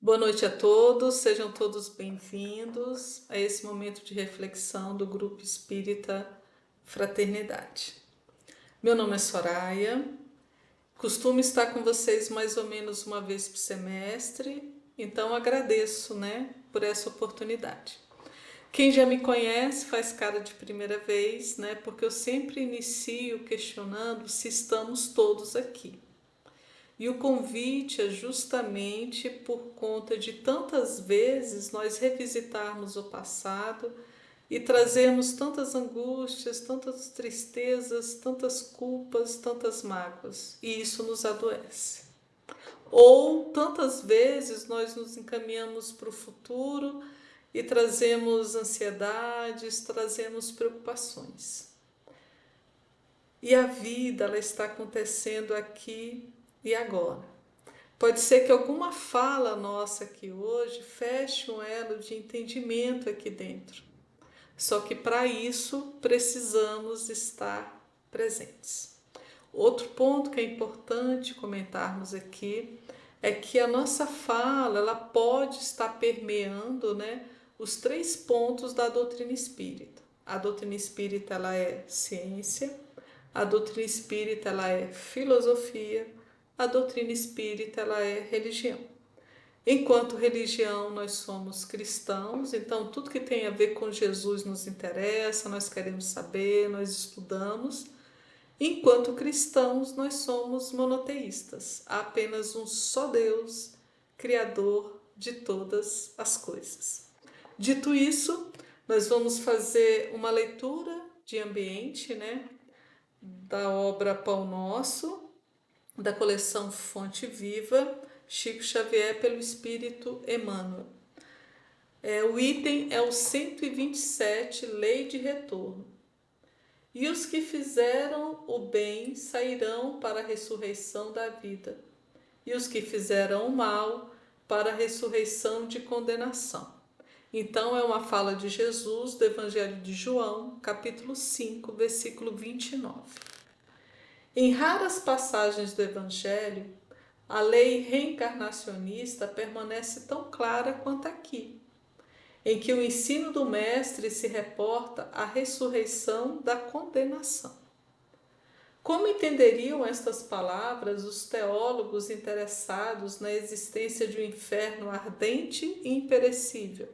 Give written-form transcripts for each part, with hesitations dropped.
Boa noite a todos, sejam todos bem-vindos a esse momento de reflexão do Grupo Espírita Fraternidade. Meu nome é Soraya, costumo estar com vocês mais ou menos uma vez por semestre, então agradeço, por essa oportunidade. Quem já me conhece faz cara de primeira vez, porque eu sempre inicio questionando se estamos todos aqui. E o convite é justamente por conta de tantas vezes nós revisitarmos o passado e trazermos tantas angústias, tantas tristezas, tantas culpas, tantas mágoas, e isso nos adoece. Ou tantas vezes nós nos encaminhamos para o futuro e trazemos ansiedades, trazemos preocupações. E a vida, ela está acontecendo aqui e agora. Pode ser que alguma fala nossa aqui hoje feche um elo de entendimento aqui dentro. Só que para isso precisamos estar presentes. Outro ponto que é importante comentarmos aqui é que a nossa fala ela pode estar permeando, os 3 pontos da doutrina espírita. A doutrina espírita ela é ciência, a doutrina espírita ela é filosofia, a doutrina espírita ela é religião. Enquanto religião, nós somos cristãos, então tudo que tem a ver com Jesus nos interessa, nós queremos saber, nós estudamos. Enquanto cristãos, nós somos monoteístas. Há apenas um só Deus, Criador de todas as coisas. Dito isso, nós vamos fazer uma leitura de ambiente, da obra Pão Nosso, da coleção Fonte Viva, Chico Xavier pelo Espírito Emmanuel. O item é o 127, Lei de Retorno. E os que fizeram o bem sairão para a ressurreição da vida, e os que fizeram o mal para a ressurreição de condenação. Então é uma fala de Jesus do Evangelho de João, capítulo 5, versículo 29. Em raras passagens do Evangelho, a lei reencarnacionista permanece tão clara quanto aqui, em que o ensino do Mestre se reporta à ressurreição da condenação. Como entenderiam estas palavras os teólogos interessados na existência de um inferno ardente e imperecível?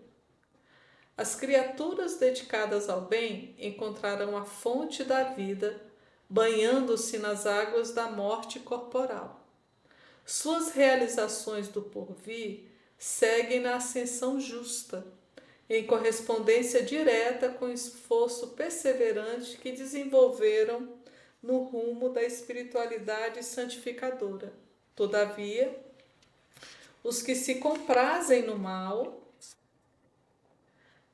As criaturas dedicadas ao bem encontrarão a fonte da vida, banhando-se nas águas da morte corporal. Suas realizações do porvir seguem na ascensão justa, em correspondência direta com o esforço perseverante que desenvolveram no rumo da espiritualidade santificadora. Todavia, os que se comprazem no mal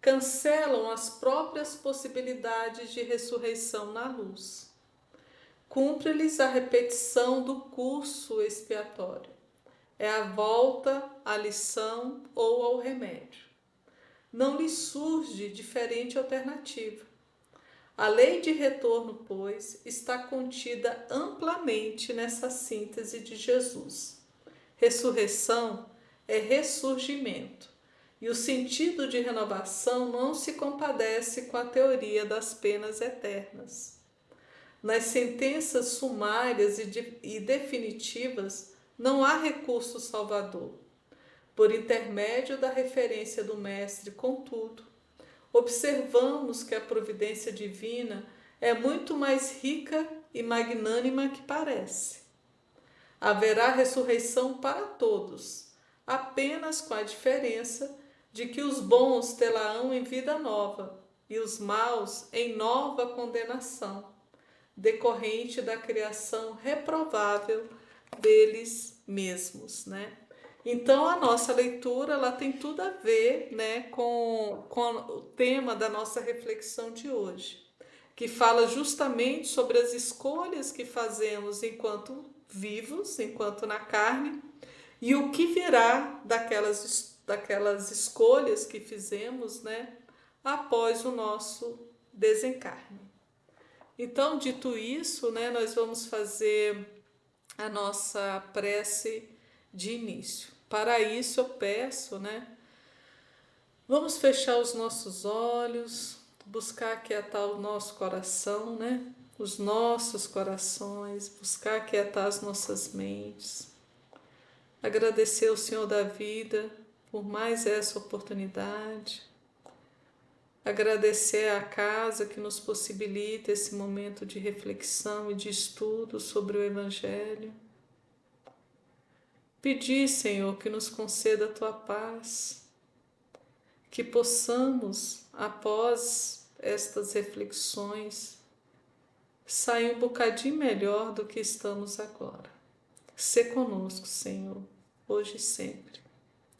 cancelam as próprias possibilidades de ressurreição na luz. Cumpre-lhes a repetição do curso expiatório. É a volta à lição ou ao remédio. Não lhes surge diferente alternativa. A lei de retorno, pois, está contida amplamente nessa síntese de Jesus. Ressurreição é ressurgimento. E o sentido de renovação não se compadece com a teoria das penas eternas. Nas sentenças sumárias e definitivas não há recurso salvador. Por intermédio da referência do Mestre, contudo, observamos que a providência divina é muito mais rica e magnânima que parece. Haverá ressurreição para todos, apenas com a diferença de que os bons tê-la-ão em vida nova e os maus em nova condenação, decorrente da criação reprovável deles mesmos, Então a nossa leitura ela tem tudo a ver, com o tema da nossa reflexão de hoje, que fala justamente sobre as escolhas que fazemos enquanto vivos, enquanto na carne, e o que virá daquelas escolhas que fizemos, após o nosso desencarne. Então, dito isso, nós vamos fazer a nossa prece de início. Para isso eu peço, né? Vamos fechar os nossos olhos, buscar aquietar o nosso coração, né? Os nossos corações, buscar aquietar as nossas mentes. Agradecer ao Senhor da vida por mais essa oportunidade. Agradecer à casa que nos possibilita esse momento de reflexão e de estudo sobre o Evangelho. Pedir, Senhor, que nos conceda a Tua paz, que possamos, após estas reflexões, sair um bocadinho melhor do que estamos agora. Sê conosco, Senhor, hoje e sempre.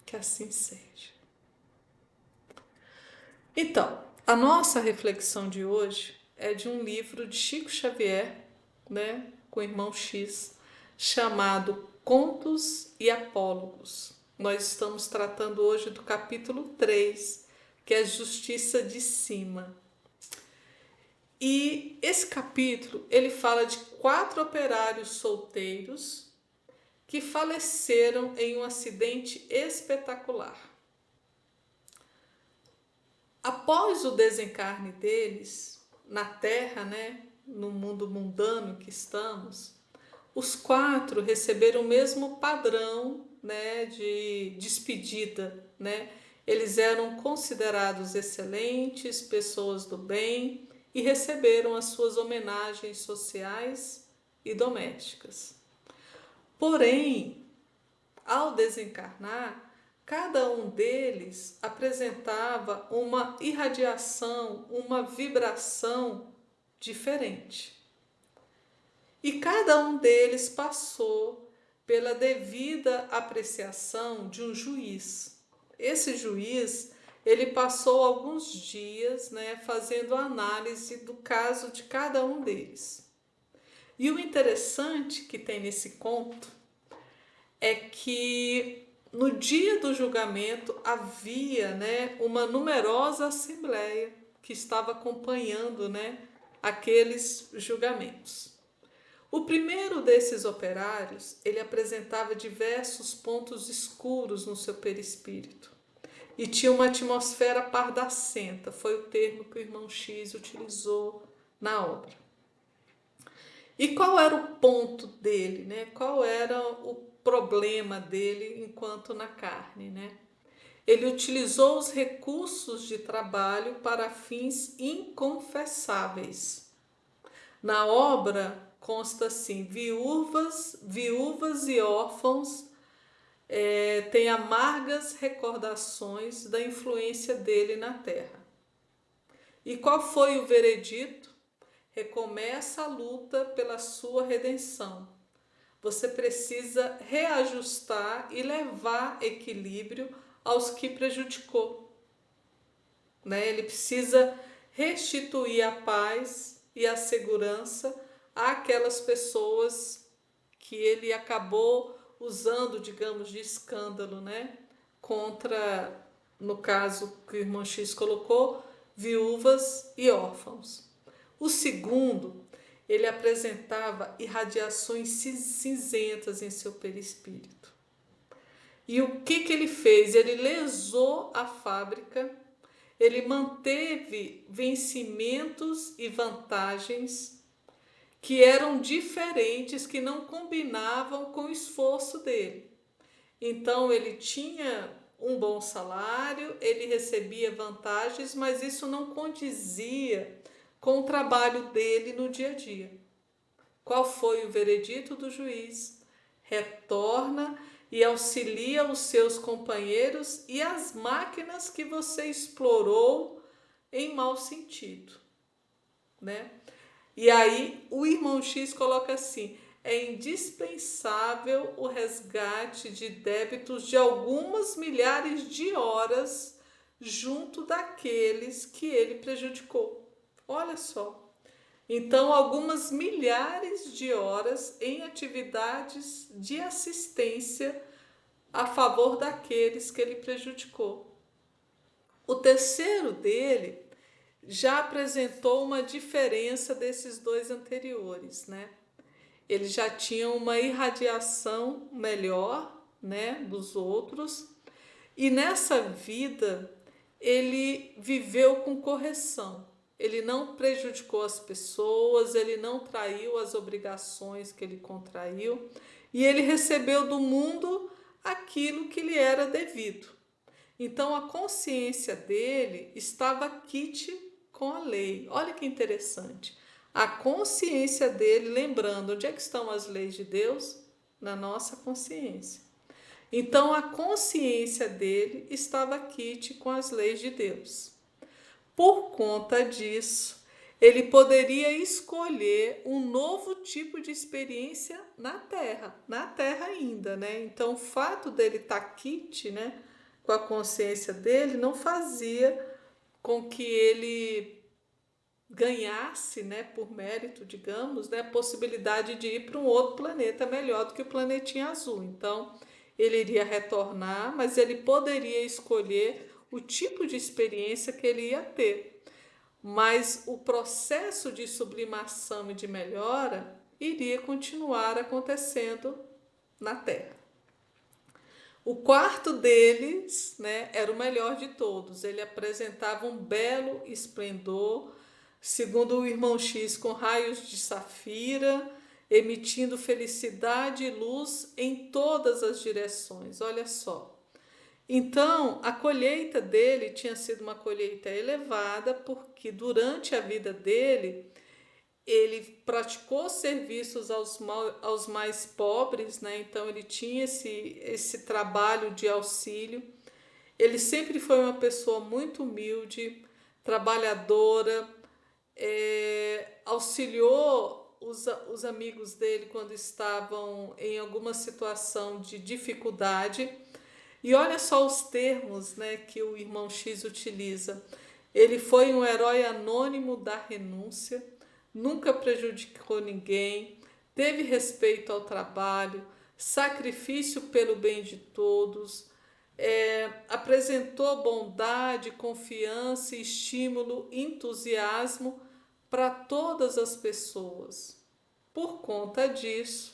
Que assim seja. Então, a nossa reflexão de hoje é de um livro de Chico Xavier, né, com o irmão X, chamado Contos e Apólogos. Nós estamos tratando hoje do capítulo 3, que é a Justiça de Cima. E esse capítulo, ele fala de 4 operários solteiros que faleceram em um acidente espetacular. Após o desencarne deles, na Terra, né, no mundo mundano que estamos, os 4 receberam o mesmo padrão, né, de despedida, né? Eles eram considerados excelentes, pessoas do bem e receberam as suas homenagens sociais e domésticas. Porém, ao desencarnar, cada um deles apresentava uma irradiação, uma vibração diferente. E cada um deles passou pela devida apreciação de um juiz. Esse juiz, ele passou alguns dias, né, fazendo análise do caso de cada um deles. E o interessante que tem nesse conto é que no dia do julgamento havia, né, uma numerosa assembleia que estava acompanhando, né, aqueles julgamentos. O primeiro desses operários, ele apresentava diversos pontos escuros no seu perispírito e tinha uma atmosfera pardacenta, foi o termo que o irmão X utilizou na obra. E qual era o ponto dele, né? Qual era o problema dele enquanto na carne, né? Ele utilizou os recursos de trabalho para fins inconfessáveis. Na obra consta assim: viúvas e órfãos têm amargas recordações da influência dele na terra. E qual foi o veredito? Recomeça a luta pela sua redenção. Você precisa reajustar e levar equilíbrio aos que prejudicou, né? Ele precisa restituir a paz e a segurança àquelas pessoas que ele acabou usando, digamos, de escândalo, né? Contra, no caso que o irmão X colocou, viúvas e órfãos. O segundo, ele apresentava irradiações cinzentas em seu perispírito. E o que ele fez? Ele lesou a fábrica, ele manteve vencimentos e vantagens que eram diferentes, que não combinavam com o esforço dele. Então, ele tinha um bom salário, ele recebia vantagens, mas isso não condizia com o trabalho dele no dia a dia. Qual foi o veredito do juiz? Retorna e auxilia os seus companheiros e as máquinas que você explorou em mau sentido, né? E aí o irmão X coloca assim: é indispensável o resgate de débitos de algumas milhares de horas junto daqueles que ele prejudicou. Olha só. Então, algumas milhares de horas em atividades de assistência a favor daqueles que ele prejudicou. O terceiro dele já apresentou uma diferença desses dois anteriores, né? Ele já tinha uma irradiação melhor, né, dos outros, e nessa vida ele viveu com correção. Ele não prejudicou as pessoas, ele não traiu as obrigações que ele contraiu, e ele recebeu do mundo aquilo que lhe era devido. Então a consciência dele estava quite com a lei. Olha que interessante. A consciência dele, lembrando onde é que estão as leis de Deus? Na nossa consciência. Então a consciência dele estava quite com as leis de Deus. Por conta disso, ele poderia escolher um novo tipo de experiência na Terra ainda, né? Então o fato dele estar quite, né, com a consciência dele não fazia com que ele ganhasse, né, por mérito, digamos, né, a possibilidade de ir para um outro planeta melhor do que o planetinha azul. Então, ele iria retornar, mas ele poderia escolher o tipo de experiência que ele ia ter. Mas o processo de sublimação e de melhora iria continuar acontecendo na Terra. O quarto deles, né, era o melhor de todos. Ele apresentava um belo esplendor, segundo o irmão X, com raios de safira, emitindo felicidade e luz em todas as direções. Olha só. Então, a colheita dele tinha sido uma colheita elevada, porque durante a vida dele ele praticou serviços aos mais pobres, né? Então ele tinha esse trabalho de auxílio. Ele sempre foi uma pessoa muito humilde, trabalhadora, auxiliou os amigos dele quando estavam em alguma situação de dificuldade. E olha só os termos, né, que o irmão X utiliza. Ele foi um herói anônimo da renúncia, nunca prejudicou ninguém, teve respeito ao trabalho, sacrifício pelo bem de todos, apresentou bondade, confiança, estímulo, entusiasmo para todas as pessoas. Por conta disso,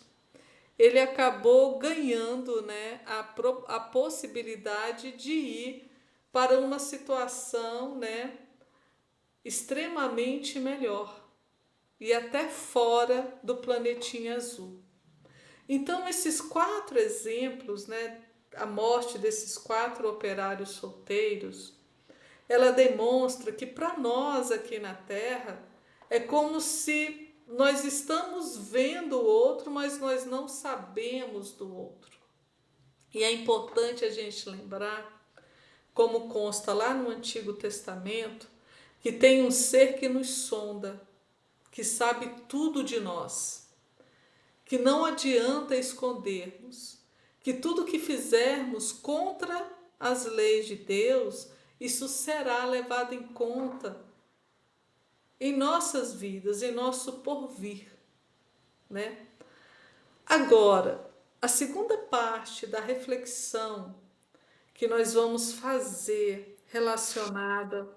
ele acabou ganhando, né, a possibilidade de ir para uma situação, né, extremamente melhor e até fora do planetinha azul. Então, esses 4 exemplos, né, a morte desses 4 operários solteiros, ela demonstra que para nós aqui na Terra é como se nós estamos vendo o outro, mas nós não sabemos do outro. E é importante a gente lembrar, como consta lá no Antigo Testamento, que tem um ser que nos sonda, que sabe tudo de nós, que não adianta escondermos, que tudo que fizermos contra as leis de Deus, isso será levado em conta em nossas vidas, em nosso porvir, né? Agora, a segunda parte da reflexão que nós vamos fazer relacionada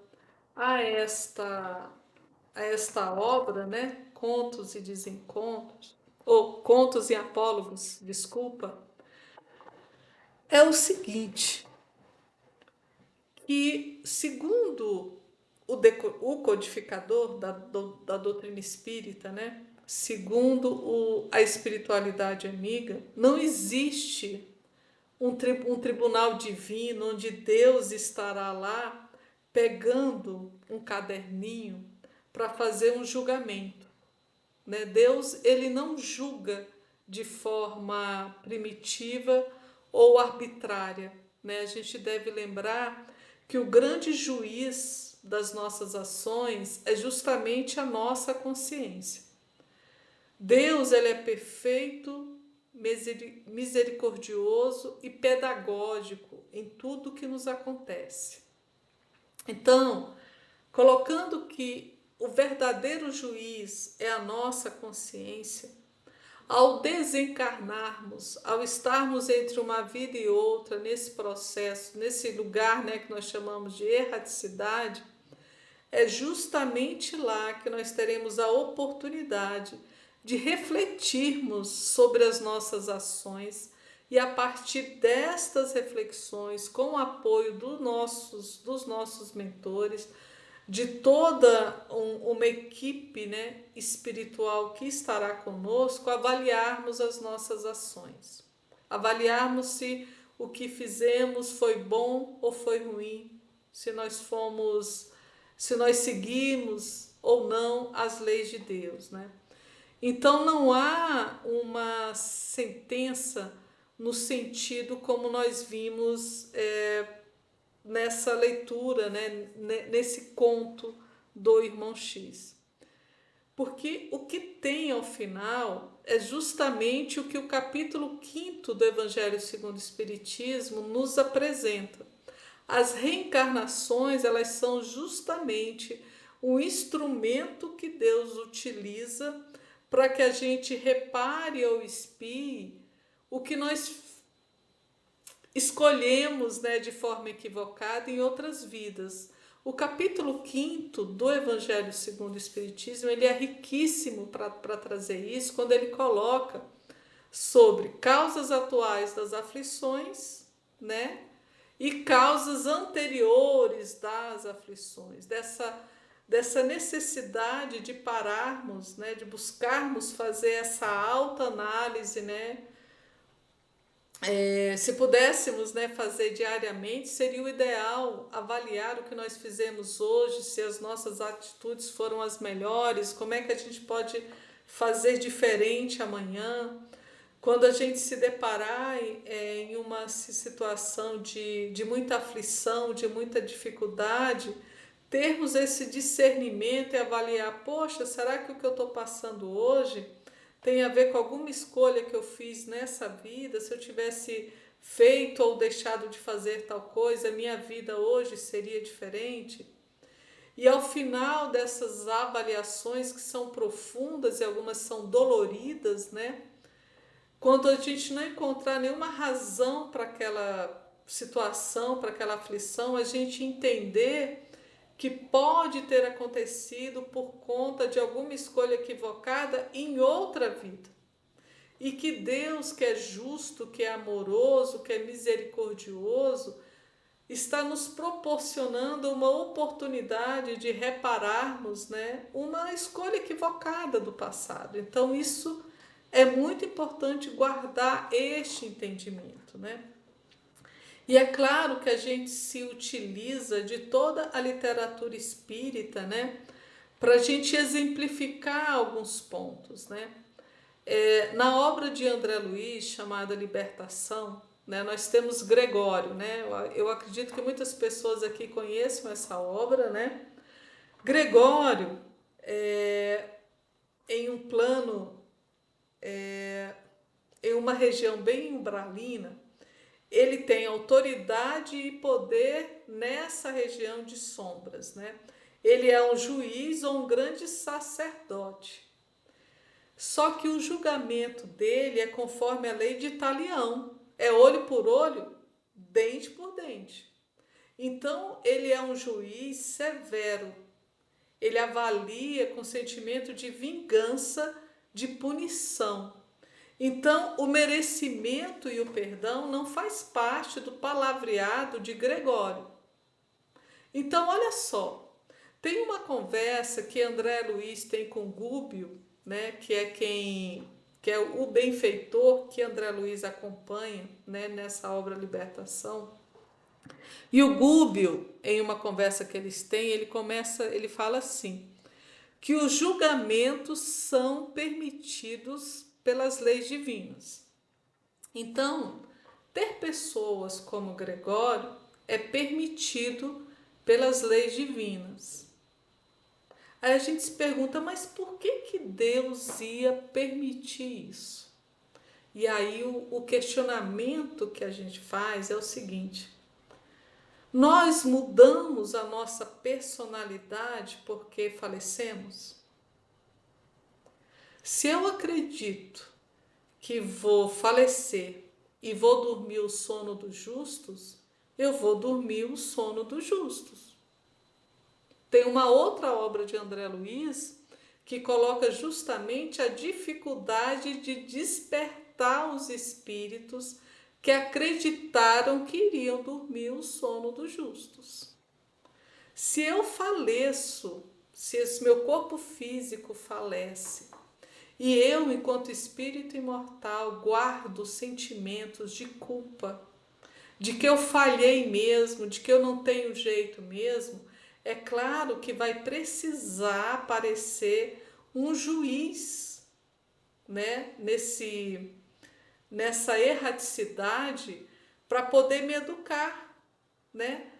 a esta obra, né? Contos e Desencontros, ou Contos e Apólogos, desculpa, é o seguinte, que segundo o codificador da doutrina espírita, né? Segundo a espiritualidade amiga, não existe um tribunal divino onde Deus estará lá pegando um caderninho para fazer um julgamento, né? Deus, ele não julga de forma primitiva ou arbitrária, né? A gente deve lembrar que o grande juiz das nossas ações é justamente a nossa consciência. Deus, ele é perfeito, misericordioso e pedagógico em tudo que nos acontece. Então, colocando que o verdadeiro juiz é a nossa consciência, ao desencarnarmos, ao estarmos entre uma vida e outra, nesse processo, nesse lugar, né, que nós chamamos de erraticidade, é justamente lá que nós teremos a oportunidade de refletirmos sobre as nossas ações, E a partir destas reflexões, com o apoio dos nossos mentores, de toda uma equipe, né, espiritual que estará conosco, avaliarmos as nossas ações. Avaliarmos se o que fizemos foi bom ou foi ruim, se nós seguimos ou não as leis de Deus, né? Então não há uma sentença no sentido como nós vimos nessa leitura, né, nesse conto do irmão X. Porque o que tem ao final é justamente o que o capítulo 5º do Evangelho segundo o Espiritismo nos apresenta. As reencarnações, elas são justamente o instrumento que Deus utiliza para que a gente repare ou expie o que nós escolhemos, né, de forma equivocada em outras vidas. O capítulo 5º do Evangelho segundo o Espiritismo, ele é riquíssimo para trazer isso, quando ele coloca sobre causas atuais das aflições, né, e causas anteriores das aflições, dessa necessidade de pararmos, né, de buscarmos fazer essa autoanálise, né. Se pudéssemos, né, fazer diariamente, seria o ideal avaliar o que nós fizemos hoje, se as nossas atitudes foram as melhores, como é que a gente pode fazer diferente amanhã. Quando a gente se deparar em uma situação de muita aflição, de muita dificuldade, termos esse discernimento e avaliar, poxa, será que o que eu estou passando hoje tem a ver com alguma escolha que eu fiz nessa vida? Se eu tivesse feito ou deixado de fazer tal coisa, minha vida hoje seria diferente? E ao final dessas avaliações que são profundas e algumas são doloridas, né? Quando a gente não encontrar nenhuma razão para aquela situação, para aquela aflição, a gente entender que pode ter acontecido por conta de alguma escolha equivocada em outra vida. E que Deus, que é justo, que é amoroso, que é misericordioso, está nos proporcionando uma oportunidade de repararmos, né, uma escolha equivocada do passado. Então isso é muito importante guardar este entendimento, né? E é claro que a gente se utiliza de toda a literatura espírita, né, para a gente exemplificar alguns pontos, né? Na obra de André Luiz, chamada Libertação, né, nós temos Gregório, né? Eu acredito que muitas pessoas aqui conheçam essa obra, né? Gregório, em um plano, em uma região bem umbralina, ele tem autoridade e poder nessa região de sombras, né? Ele é um juiz ou um grande sacerdote. Só que o julgamento dele é conforme a lei de Talião. É olho por olho, dente por dente. Então, ele é um juiz severo. Ele avalia com sentimento de vingança, de punição. Então, o merecimento e o perdão não faz parte do palavreado de Gregório. Então, olha só, tem uma conversa que André Luiz tem com Gúbio, né, que é o benfeitor que André Luiz acompanha, né, nessa obra Libertação. E o Gúbio, em uma conversa que eles têm, ele fala assim, que os julgamentos são permitidos pelas leis divinas. Então, ter pessoas como Gregório é permitido pelas leis divinas. Aí a gente se pergunta, mas por que Deus ia permitir isso? E aí o questionamento que a gente faz é o seguinte: nós mudamos a nossa personalidade porque falecemos? Se eu acredito que vou falecer e vou dormir o sono dos justos, eu vou dormir o sono dos justos. Tem uma outra obra de André Luiz que coloca justamente a dificuldade de despertar os espíritos que acreditaram que iriam dormir o sono dos justos. Se eu faleço, se esse meu corpo físico falece, e eu, enquanto espírito imortal, guardo sentimentos de culpa, de que eu falhei mesmo, de que eu não tenho jeito mesmo, é claro que vai precisar aparecer um juiz, né, nessa erraticidade, para poder me educar, né,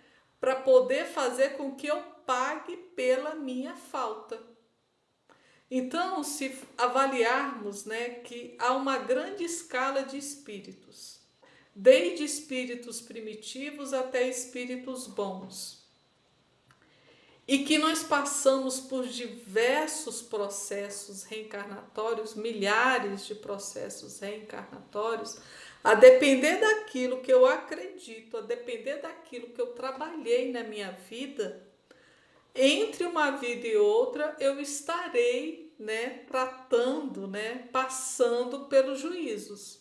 para poder fazer com que eu pague pela minha falta. Então, se avaliarmos, né, que há uma grande escala de espíritos, desde espíritos primitivos até espíritos bons, e que nós passamos por diversos processos reencarnatórios, milhares de processos reencarnatórios, a depender daquilo que eu acredito, a depender daquilo que eu trabalhei na minha vida, entre uma vida e outra eu estarei, né, tratando, né, passando pelos juízos.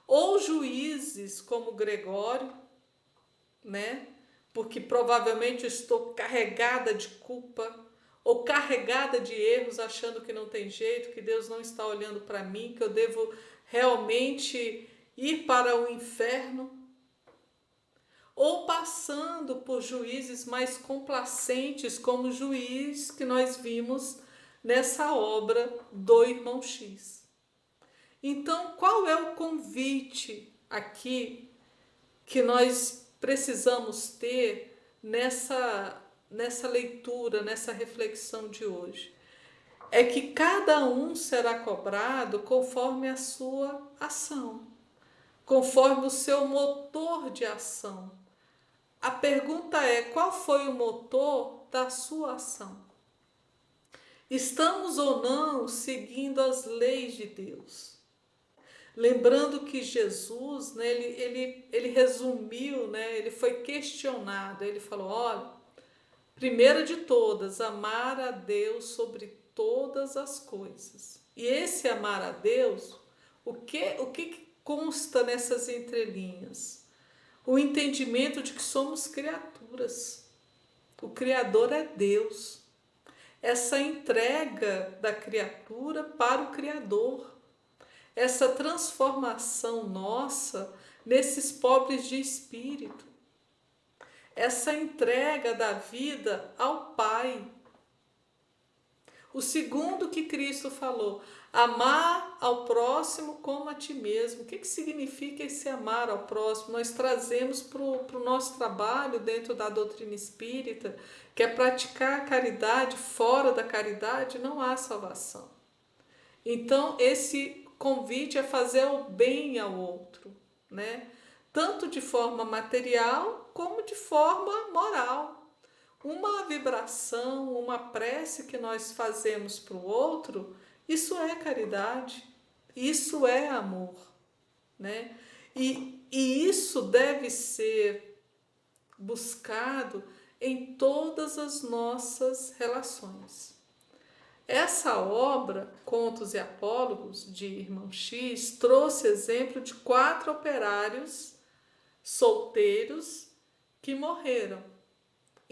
Ou juízes como Gregório, né, porque provavelmente eu estou carregada de culpa ou carregada de erros, achando que não tem jeito, que Deus não está olhando para mim, que eu devo realmente ir para o inferno. Ou passando por juízes mais complacentes, como o juiz que nós vimos nessa obra do Irmão X. Então, qual é o convite aqui que nós precisamos ter nessa leitura, nessa reflexão de hoje? É que cada um será cobrado conforme a sua ação, conforme o seu motor de ação. A pergunta é: qual foi o motor da sua ação? Estamos ou não seguindo as leis de Deus? Lembrando que Jesus, né, ele resumiu, né, ele foi questionado, ele falou: olha, primeira de todas, amar a Deus sobre todas as coisas. E esse amar a Deus, o que consta nessas entrelinhas? O entendimento de que somos criaturas. O Criador é Deus. Essa entrega da criatura para o Criador. Essa transformação nossa nesses pobres de espírito. Essa entrega da vida ao Pai. O segundo que Cristo falou, amar ao próximo como a ti mesmo. O que significa esse amar ao próximo? Nós trazemos para o nosso trabalho dentro da doutrina espírita, que é praticar a caridade. Fora da caridade não há salvação. Então, esse convite é fazer o bem ao outro, né? Tanto de forma material como de forma moral. Uma vibração, uma prece que nós fazemos para o outro, isso é caridade, isso é amor, né? E isso deve ser buscado em todas as nossas relações. Essa obra, Contos e Apólogos, de Irmão X, trouxe exemplo de 4 operários solteiros que morreram.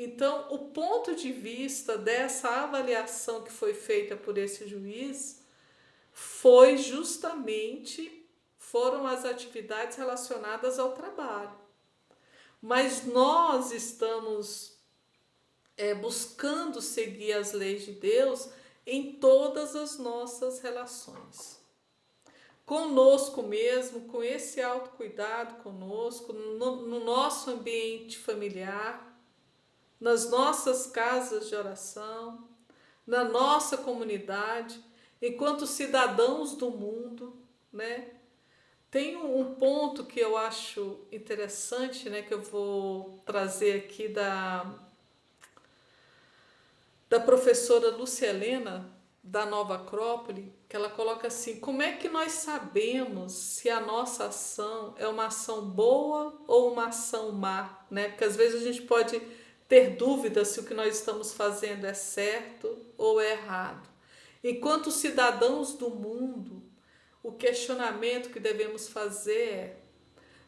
Então, o ponto de vista dessa avaliação que foi feita por esse juiz foram as atividades relacionadas ao trabalho. Mas nós estamos buscando seguir as leis de Deus em todas as nossas relações. Conosco mesmo, com esse autocuidado conosco, no nosso ambiente familiar, nas nossas casas de oração, na nossa comunidade, enquanto cidadãos do mundo, né? Tem um ponto que eu acho interessante, né, que eu vou trazer aqui da professora Lúcia Helena, da Nova Acrópole, que ela coloca assim: como é que nós sabemos se a nossa ação é uma ação boa ou uma ação má, né? Porque às vezes a gente pode ter dúvida se o que nós estamos fazendo é certo ou é errado. Enquanto cidadãos do mundo, o questionamento que devemos fazer é: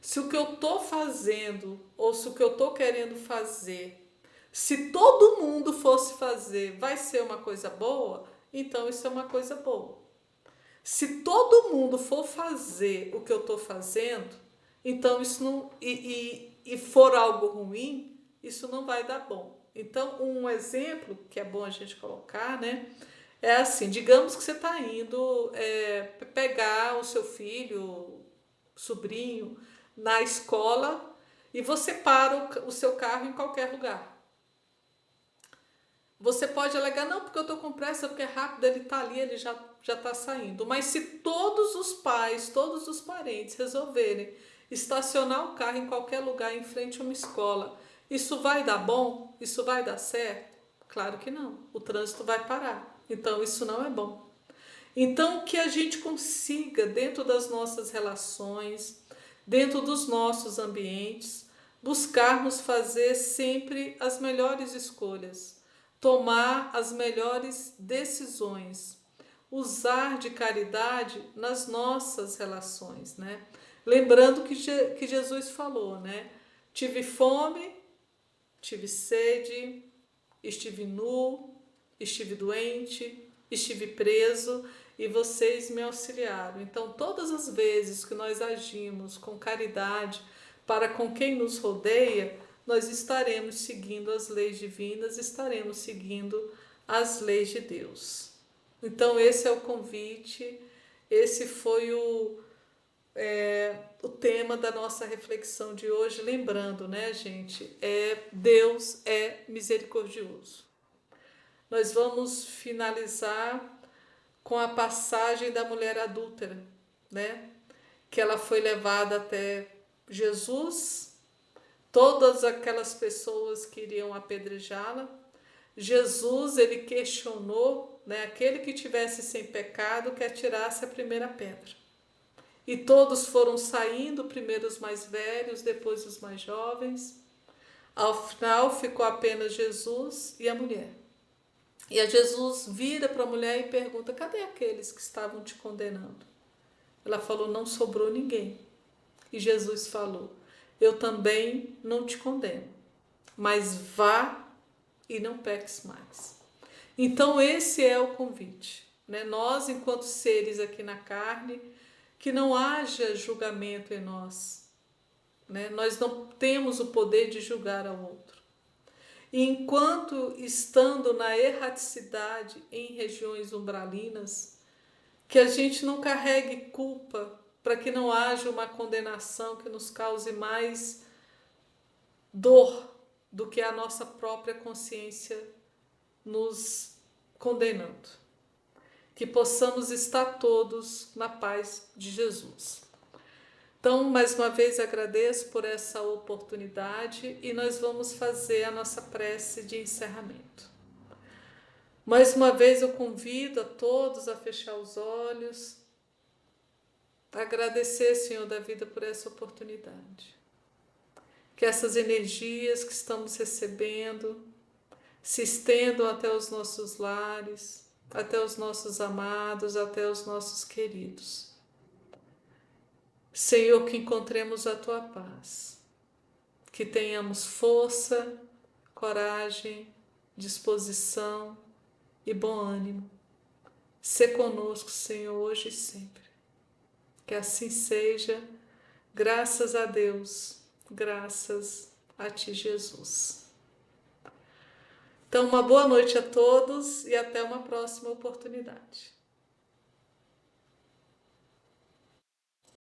Se o que eu estou fazendo ou se o que eu estou querendo fazer, se todo mundo fosse fazer, vai ser uma coisa boa, então isso é uma coisa boa. Se todo mundo for fazer o que eu estou fazendo, então isso não. E for algo ruim, isso não vai dar bom. Então, um exemplo que é bom a gente colocar, né? É assim: digamos que você está indo pegar o seu filho, sobrinho, na escola e você para o seu carro em qualquer lugar. Você pode alegar, não, porque eu estou com pressa, porque é rápido, ele está ali, ele já está saindo. Mas se todos os pais, todos os parentes resolverem estacionar o carro em qualquer lugar em frente a uma escola, isso vai dar bom? Isso vai dar certo? Claro que não. O trânsito vai parar. Então isso não é bom. Então que a gente consiga, dentro das nossas relações, dentro dos nossos ambientes, buscarmos fazer sempre as melhores escolhas, tomar as melhores decisões, usar de caridade nas nossas relações, né? Lembrando que Jesus falou, né? Tive fome, tive sede, estive nu, estive doente, estive preso e vocês me auxiliaram. Então, todas as vezes que nós agimos com caridade para com quem nos rodeia, nós estaremos seguindo as leis divinas, estaremos seguindo as leis de Deus. Então, esse é o convite, esse foi o tema da nossa reflexão de hoje. Lembrando, né, gente, Deus é misericordioso. Nós vamos finalizar com a passagem da mulher adúltera, né? Que ela foi levada até Jesus, todas aquelas pessoas que iriam apedrejá-la. Jesus, ele questionou, né, aquele que tivesse sem pecado que atirasse a primeira pedra. E todos foram saindo, primeiro os mais velhos, depois os mais jovens. Ao final ficou apenas Jesus e a mulher. E a Jesus vira para a mulher e pergunta: cadê aqueles que estavam te condenando? Ela falou: não sobrou ninguém. E Jesus falou: eu também não te condeno, mas vá e não peques mais. Então esse é o convite, né? Nós, enquanto seres aqui na carne, que não haja julgamento em nós, né? Nós não temos o poder de julgar ao outro. E enquanto estando na erraticidade em regiões umbralinas, que a gente não carregue culpa para que não haja uma condenação que nos cause mais dor do que a nossa própria consciência nos condenando. Que possamos estar todos na paz de Jesus. Então, mais uma vez agradeço por essa oportunidade e nós vamos fazer a nossa prece de encerramento. Mais uma vez eu convido a todos a fechar os olhos, a agradecer, Senhor da vida, por essa oportunidade. Que essas energias que estamos recebendo se estendam até os nossos lares, até os nossos amados, até os nossos queridos. Senhor, que encontremos a Tua paz, que tenhamos força, coragem, disposição e bom ânimo. Sê conosco, Senhor, hoje e sempre. Que assim seja, graças a Deus, graças a Ti, Jesus. Então, uma boa noite a todos e até uma próxima oportunidade.